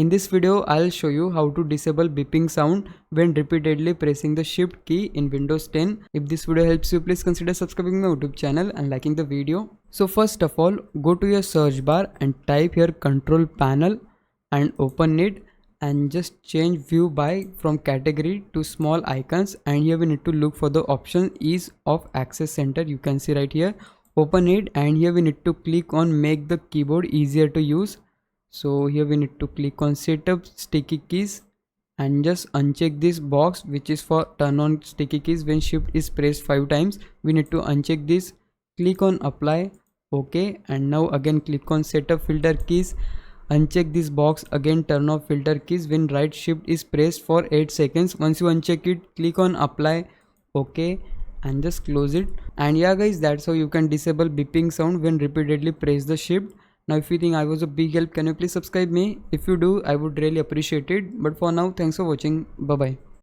In this video, I'll show you how to disable beeping sound when repeatedly pressing the shift key in Windows 10. If this video helps you, please consider subscribing my YouTube channel and liking the video. So first of all, go to your search bar and type here control panel and open it, and just change view by from category to small icons, and here we need to look for the option ease of access center. You can see right here, open it, and here we need to click on make the keyboard easier to use. So here we need to click on setup sticky keys and just uncheck this box which is for turn on sticky keys when shift is pressed 5 times. We need to uncheck this, click on apply, okay, and now again click on setup filter keys, uncheck this box, again turn off filter keys when right shift is pressed for 8 seconds. Once you uncheck it, click on apply, okay, and just close it. And yeah guys, that's how you can disable beeping sound when repeatedly press the shift. Now if you think I was a big help, can you please subscribe me? If you do, I would really appreciate it. But for now, thanks for watching. Bye bye.